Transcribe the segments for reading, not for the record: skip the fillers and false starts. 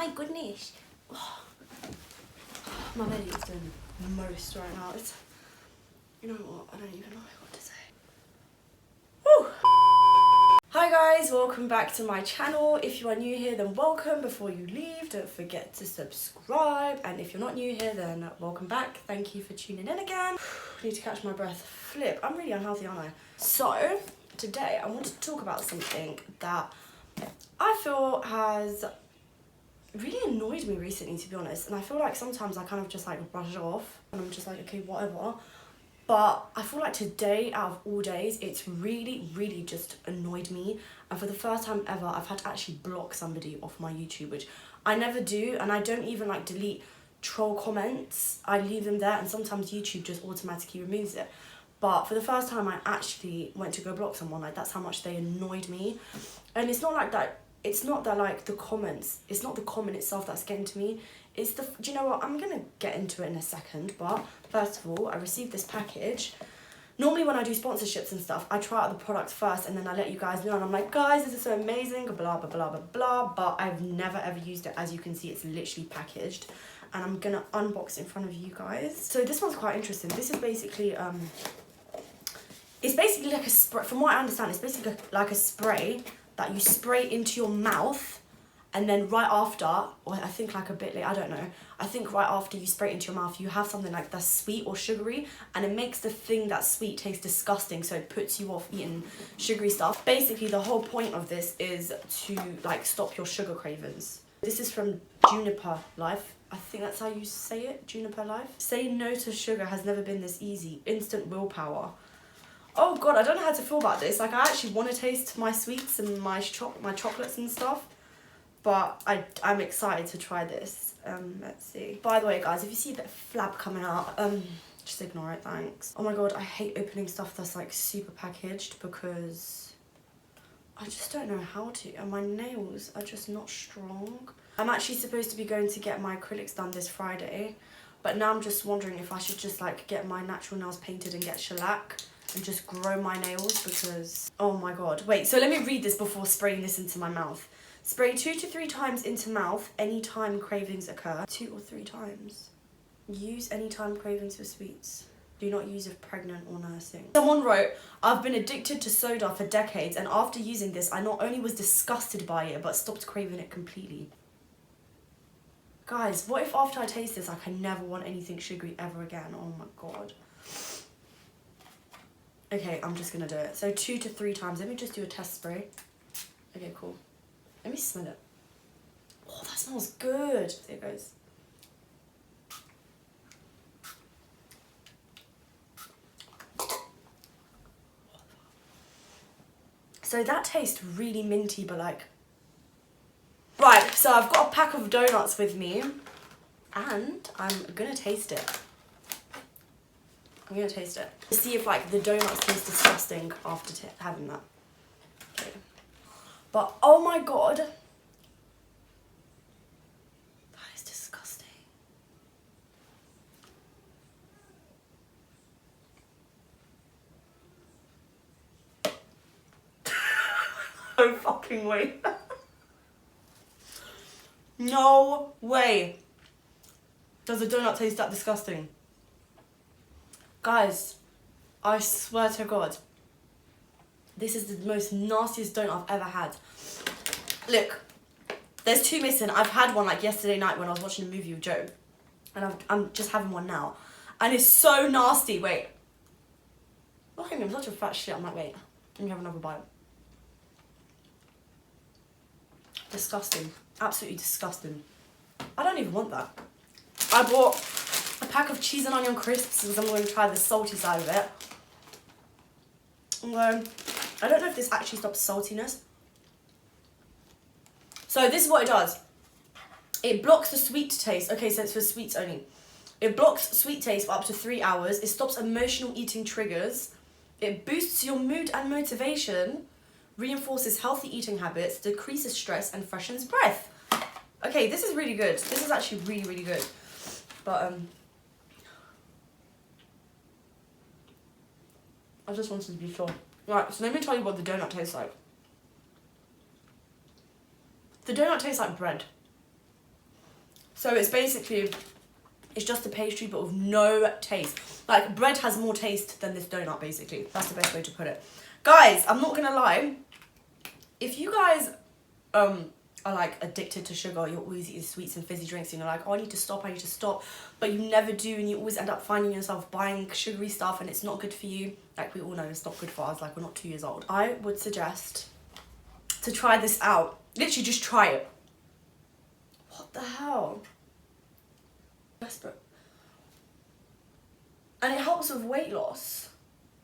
my goodness. Oh, my belly is doing most right now. It's, you know what? I don't even know what to say. Woo! Hi guys, welcome back to my channel. If you are new here, then welcome. Before you leave, don't forget to subscribe. And if you're not new here, then welcome back. Thank you for tuning in again. Need to catch my breath. Flip, I'm really unhealthy, aren't I? So, today I wanted to talk about something that I feel has really annoyed me recently, to be honest. And I feel like sometimes I kind of just like brush it off and I'm just like, okay, whatever. But I feel like today, out of all days, it's really just annoyed me. And for the first time ever, I've had to actually block somebody off my YouTube, which I never do. And I don't even like delete troll comments. I leave them there, and sometimes YouTube just automatically removes it. But for the first time, I actually went to go block someone. Like, that's how much they annoyed me. And it's not like that. It's not that, like, the comments. It's not the comment itself that's getting to me. It's the... Do you know what? I'm going to get into it in a second. But first of all, I received this package. Normally when I do sponsorships and stuff, I try out the products first and then I let you guys know. And I'm like, guys, this is so amazing, blah, blah, blah, blah, blah. But I've never, ever used it. As you can see, it's literally packaged. And I'm going to unbox it in front of you guys. So this one's quite interesting. This is basically... It's basically like a spray. From what I understand, it's basically like a spray that you spray into your mouth, and then right after, or I think like a bit late, I don't know, I think right after you spray it into your mouth, you have something like that's sweet or sugary, and it makes the thing that's sweet taste disgusting, so it puts you off eating sugary stuff. Basically, the whole point of this is to like stop your sugar cravings. This is from Juniper Life. I think that's how you say it, Juniper Life. Saying no to sugar has never been this easy. Instant willpower. Oh god, I don't know how to feel about this. Like, I actually want to taste my sweets and my chocolates and stuff, but I'm excited to try this. Let's see. By the way, guys, if you see a bit of flab coming out, just ignore it, thanks. Oh my god, I hate opening stuff that's like super packaged because I just don't know how to, and my nails are just not strong. I'm actually supposed to be going to get my acrylics done this Friday, but now I'm just wondering if I should just like get my natural nails painted and get shellac and just grow my nails because, oh my god. Wait, so let me read this before spraying this into my mouth. Spray 2 to 3 times into mouth anytime cravings occur. 2 or 3 times. Use anytime cravings for sweets. Do not use if pregnant or nursing. Someone wrote, I've been addicted to soda for decades, and after using this, I not only was disgusted by it, but stopped craving it completely. Guys, what if after I taste this, I can never want anything sugary ever again? Oh my god. Okay, I'm just gonna do it. So 2 to 3 times. Let me just do a test spray. Okay, cool. Let me smell it. Oh, that smells good. There it goes. So that tastes really minty, but like... Right, so I've got a pack of donuts with me, and I'm gonna taste it. I'm gonna taste it to see if like the donuts taste disgusting after having that. Okay. But oh my god, that is disgusting. No fucking way. No way. Does the donut taste that disgusting? Guys, I swear to god, this is the most nastiest donut I've ever had. Look, there's 2 missing. I've had one like yesterday night when I was watching a movie with Joe, and I'm just having one now, and it's so nasty. Wait, look at me, I'm such a fat shit. I'm like, wait, let me have another bite. Disgusting, absolutely disgusting. I don't even want that. I bought a pack of cheese and onion crisps because I'm going to try the salty side of it. I don't know if this actually stops saltiness. So this is what it does. It blocks the sweet taste. Okay, so it's for sweets only. It blocks sweet taste for up to 3 hours. It stops emotional eating triggers. It boosts your mood and motivation. Reinforces healthy eating habits. Decreases stress and freshens breath. Okay, this is really good. This is actually really good. But I just wanted to be sure. Right, so let me tell you what the donut tastes like. The donut tastes like bread. So it's basically, it's just a pastry but with no taste. Like, bread has more taste than this donut, basically. That's the best way to put it. Guys, I'm not gonna lie. If you guys are like addicted to sugar, you're always eating sweets and fizzy drinks, and you're like, oh, I need to stop, but you never do, and you always end up finding yourself buying sugary stuff and it's not good for you. Like, we all know it's not good for us, like, we're not 2 years old. I would suggest to try this out. Literally just try it. What the hell? Desperate. And it helps with weight loss.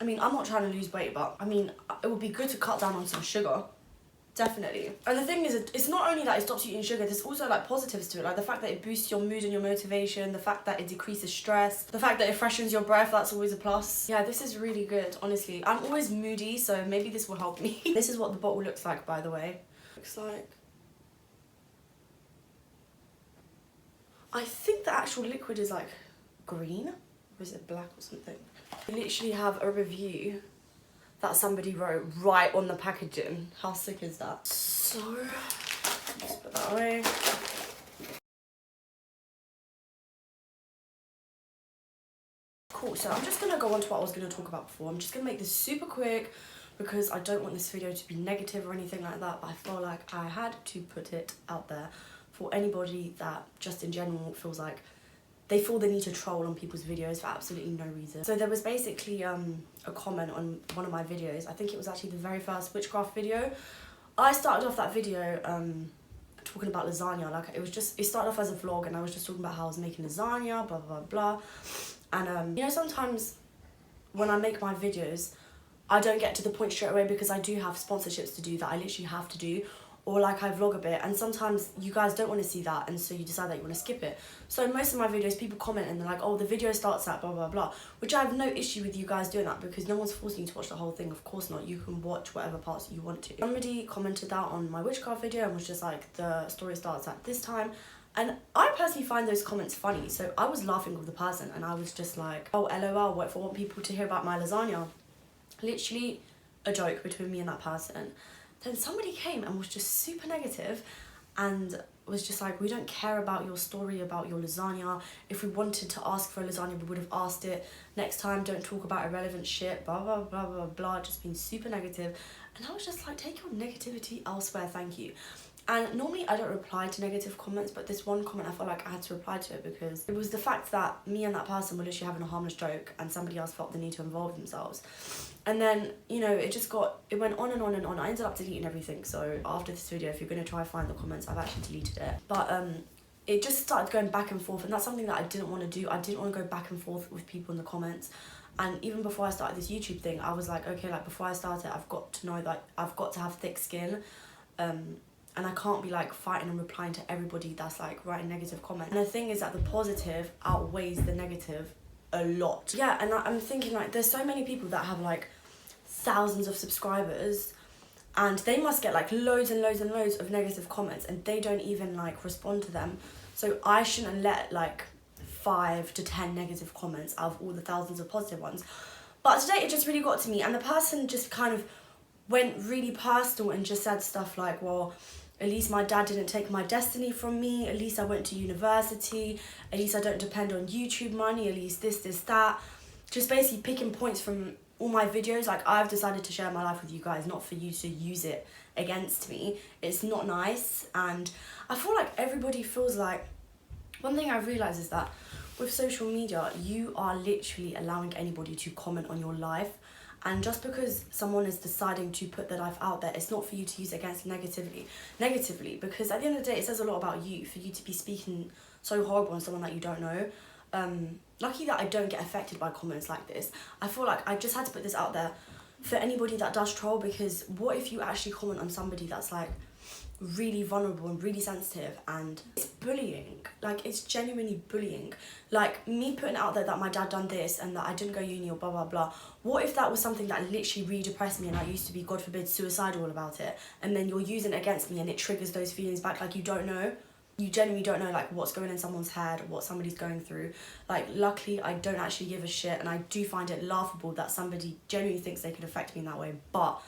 I mean, I'm not trying to lose weight, but I mean, it would be good to cut down on some sugar. Definitely. And the thing is, it's not only that it stops you eating sugar, there's also like positives to it. Like the fact that it boosts your mood and your motivation, the fact that it decreases stress, the fact that it freshens your breath, that's always a plus. Yeah, this is really good, honestly. I'm always moody, so maybe this will help me. This is what the bottle looks like, by the way. Looks like... I think the actual liquid is like green, or is it black or something? We literally have a review that somebody wrote right on the packaging. How sick is that? So, let's put that away. Cool, so I'm just gonna go on to what I was gonna talk about before. I'm just gonna make this super quick because I don't want this video to be negative or anything like that, but I feel like I had to put it out there for anybody that just in general feels like they feel the need to troll on people's videos for absolutely no reason. So there was basically a comment on one of my videos. I think it was actually the very first witchcraft video. I started off that video talking about lasagna. Like, it started off as a vlog and I was just talking about how I was making lasagna, blah, blah, blah. And you know, sometimes when I make my videos, I don't get to the point straight away because I do have sponsorships to do that I literally have to do. Or like I vlog a bit, and sometimes you guys don't want to see that, and so you decide that you want to skip it. So most of my videos, people comment and they're like, oh, the video starts at blah, blah, blah, which I have no issue with you guys doing that because no one's forcing you to watch the whole thing. Of course not. You can watch whatever parts you want to. Somebody commented that on my witchcraft video and was just like, the story starts at this time. And I personally find those comments funny. So I was laughing with the person and I was just like, oh, LOL, what if I want people to hear about my lasagna? Literally a joke between me and that person. Then somebody came and was just super negative and was just like, we don't care about your story about your lasagna. If we wanted to ask for a lasagna, we would have asked it. Next time, don't talk about irrelevant shit, blah, blah, blah, blah, blah, just being super negative. And I was just like, take your negativity elsewhere, thank you. And normally I don't reply to negative comments, but this one comment I felt like I had to reply to it because it was the fact that me and that person were literally having a harmless joke and somebody else felt the need to involve themselves. And then, you know, it went on and on and on. I ended up deleting everything. So after this video, if you're going to try and find the comments, I've actually deleted it. But it just started going back and forth, and that's something that I didn't want to do. I didn't want to go back and forth with people in the comments. And even before I started this YouTube thing, I was like, okay, like before I start it, I've got to know that I've got to have thick skin. And I can't be like fighting and replying to everybody that's like writing negative comments. And the thing is that the positive outweighs the negative a lot. Yeah, and I'm thinking like there's so many people that have like thousands of subscribers and they must get like loads and loads and loads of negative comments and they don't even like respond to them. So I shouldn't let like 5 to 10 negative comments out of all the thousands of positive ones. But today it just really got to me and the person just kind of went really personal and just said stuff like, well, at least my dad didn't take my destiny from me, at least I went to university, at least I don't depend on YouTube money, at least this, that. Just basically picking points from all my videos. Like, I've decided to share my life with you guys, not for you to use it against me. It's not nice, and I feel like everybody feels like... One thing I've realised is that with social media, you are literally allowing anybody to comment on your life. And just because someone is deciding to put their life out there, it's not for you to use it against negatively, because at the end of the day, it says a lot about you for you to be speaking so horrible on someone that you don't know. Lucky that I don't get affected by comments like this. I feel like I just had to put this out there for anybody that does troll, because what if you actually comment on somebody that's like really vulnerable and really sensitive, and it's bullying. Like, it's genuinely bullying. Like, me putting out there that my dad done this and that I didn't go uni or blah blah blah, what if that was something that literally really depressed me and I used to be, God forbid, suicidal about it, and then you're using it against me and it triggers those feelings back? Like, you genuinely don't know like what's going in someone's head, what somebody's going through. Like, luckily I don't actually give a shit, and I do find it laughable that somebody genuinely thinks they could affect me in that way, but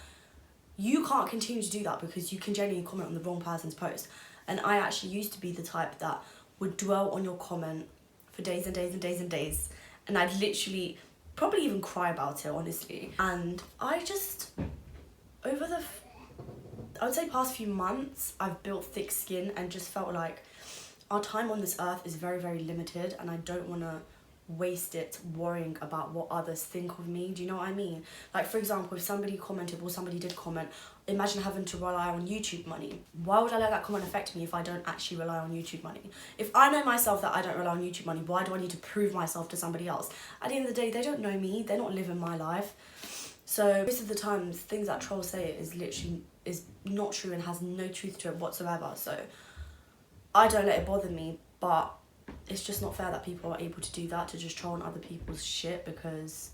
you can't continue to do that because you can genuinely comment on the wrong person's post. And I actually used to be the type that would dwell on your comment for days and days and days and days, and I'd literally probably even cry about it, honestly. And I just, over the I would say past few months, I've built thick skin and just felt like our time on this earth is very, very limited, and I don't want to waste it worrying about what others think of me. Do you know what I mean? Like, for example, if somebody commented or somebody did comment, imagine having to rely on YouTube money. Why would I let that comment affect me if I don't actually rely on YouTube money? If I know myself that I don't rely on YouTube money, why do I need to prove myself to somebody else? At the end of the day, they don't know me, they're not living my life. So most of the times, things that trolls say is not true and has no truth to it whatsoever. So I don't let it bother me, but it's just not fair that people are able to do that, to just troll on other people's shit, because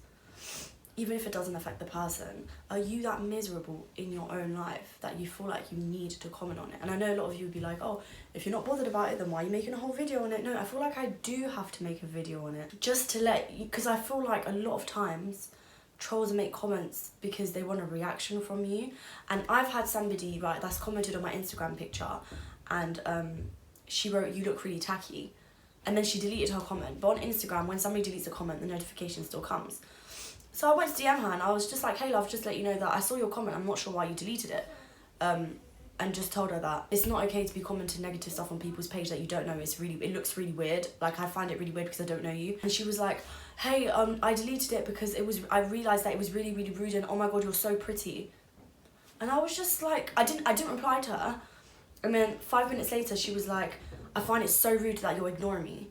even if it doesn't affect the person, are you that miserable in your own life that you feel like you need to comment on it? And I know a lot of you would be like, oh, if you're not bothered about it, then why are you making a whole video on it? No, I feel like I do have to make a video on it, just to let you, because I feel like a lot of times trolls make comments because they want a reaction from you. And I've had somebody, right, that's commented on my Instagram picture, and she wrote, "You look really tacky," and then she deleted her comment. But on Instagram, when somebody deletes a comment, the notification still comes. So I went to DM her and I was just like, "Hey love, just let you know that I saw your comment, I'm not sure why you deleted it," and just told her that it's not okay to be commenting negative stuff on people's page that you don't know. It looks really weird. Like, I find it really weird because I don't know you. And she was like, "Hey, I deleted it because I realised that it was really, really rude, and oh my god, you're so pretty." And I was just like, I didn't reply to her. And then 5 minutes later, she was like, "I find it so rude that you're ignoring me."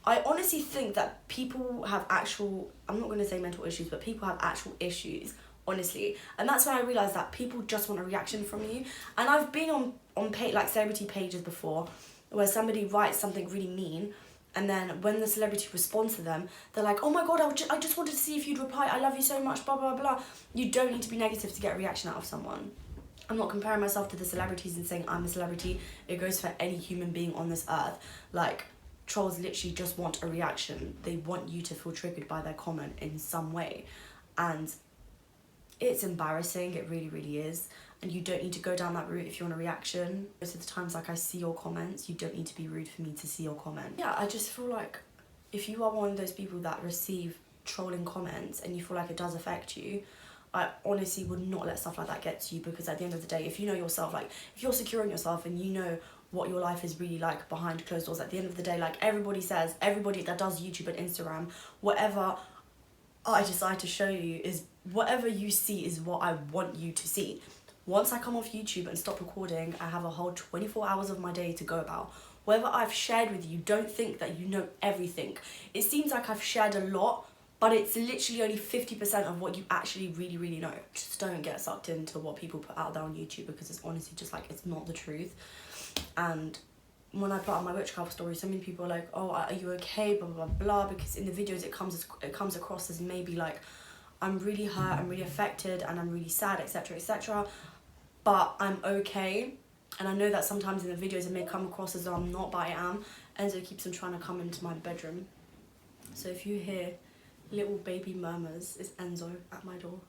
I honestly think that people have actual, I'm not going to say mental issues, but people have actual issues, honestly. And that's when I realised that people just want a reaction from you. And I've been on like celebrity pages before where somebody writes something really mean, and then when the celebrity responds to them, they're like, "Oh my god, I just wanted to see if you'd reply, I love you so much, blah, blah, blah." You don't need to be negative to get a reaction out of someone. I'm not comparing myself to the celebrities and saying I'm a celebrity. It goes for any human being on this earth. Like, trolls literally just want a reaction. They want you to feel triggered by their comment in some way. And it's embarrassing, it really, really is. And you don't need to go down that route if you want a reaction. Most of the times, like, I see your comments, you don't need to be rude for me to see your comment. Yeah, I just feel like if you are one of those people that receive trolling comments and you feel like it does affect you, I honestly would not let stuff like that get to you, because at the end of the day, if you know yourself, like, if you're secure in yourself and you know what your life is really like behind closed doors, at the end of the day, like everybody says, everybody that does YouTube and Instagram, whatever I decide to show you is, whatever you see is what I want you to see. Once I come off YouTube and stop recording, I have a whole 24 hours of my day to go about. Whatever I've shared with you, don't think that you know everything. It seems like I've shared a lot, but it's literally only 50% of what you actually really, really know. Just don't get sucked into what people put out there on YouTube, because it's honestly just like, it's not the truth. And when I put out my witchcraft story, so many people are like, "Oh, are you okay, blah, blah, blah," because in the videos it comes across as maybe like, I'm really hurt, I'm really affected, and I'm really sad, etc, etc. But I'm okay. And I know that sometimes in the videos it may come across as though I'm not, but I am. Enzo keeps on trying to come into my bedroom. So if you hear little baby murmurs, it's Enzo at my door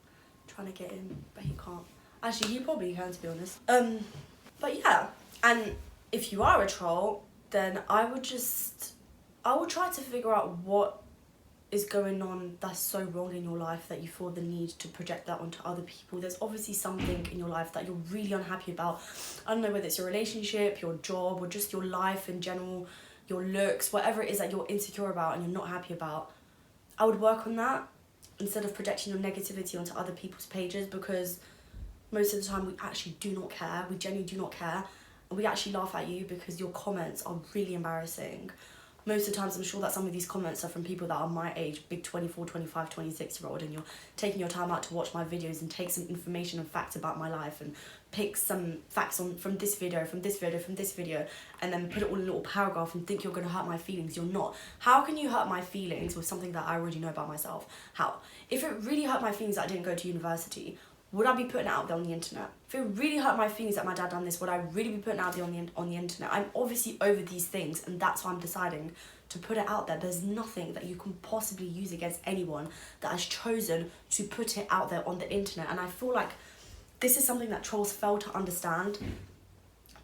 trying to get in, but he can't. Actually, he probably can, to be honest. But yeah, and if you are a troll, then I would try to figure out what is going on that's so wrong in your life that you feel the need to project that onto other people. There's obviously something in your life that you're really unhappy about. I don't know whether it's your relationship, your job, or just your life in general, your looks, whatever it is that you're insecure about and you're not happy about. I would work on that instead of projecting your negativity onto other people's pages, because most of the time we actually do not care. We genuinely do not care. And we actually laugh at you because your comments are really embarrassing. Most of the times, I'm sure that some of these comments are from people that are my age, big 24, 25, 26-year-old, and you're taking your time out to watch my videos and take some information and facts about my life and pick some facts from this video, from this video, from this video, and then put it all in a little paragraph and think you're going to hurt my feelings. You're not. How can you hurt my feelings with something that I already know about myself? How? If it really hurt my feelings that I didn't go to university, would I be putting it out there on the internet? If it really hurt my feelings that my dad done this, would I really be putting it out there on the internet? I'm obviously over these things, and that's why I'm deciding to put it out there. There's nothing that you can possibly use against anyone that has chosen to put it out there on the internet. And I feel like this is something that trolls fail to understand.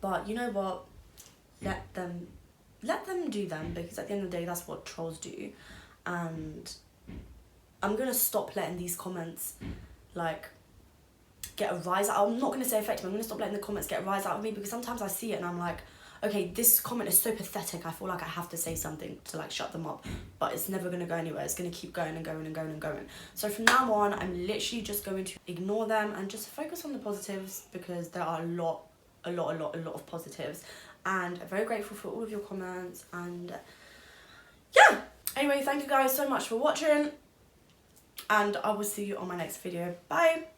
But you know what? Let them let them do them, because at the end of the day, that's what trolls do. And I'm gonna stop letting these comments like get a rise out. I'm not gonna say effective. I'm gonna stop letting the comments get a rise out of me, because sometimes I see it and I'm like, okay, this comment is so pathetic. I feel like I have to say something to like shut them up, but it's never gonna go anywhere. It's gonna keep going and going and going and going. So from now on, I'm literally just going to ignore them and just focus on the positives, because there are a lot of positives. And I'm very grateful for all of your comments. And yeah, anyway, thank you guys so much for watching, and I will see you on my next video. Bye.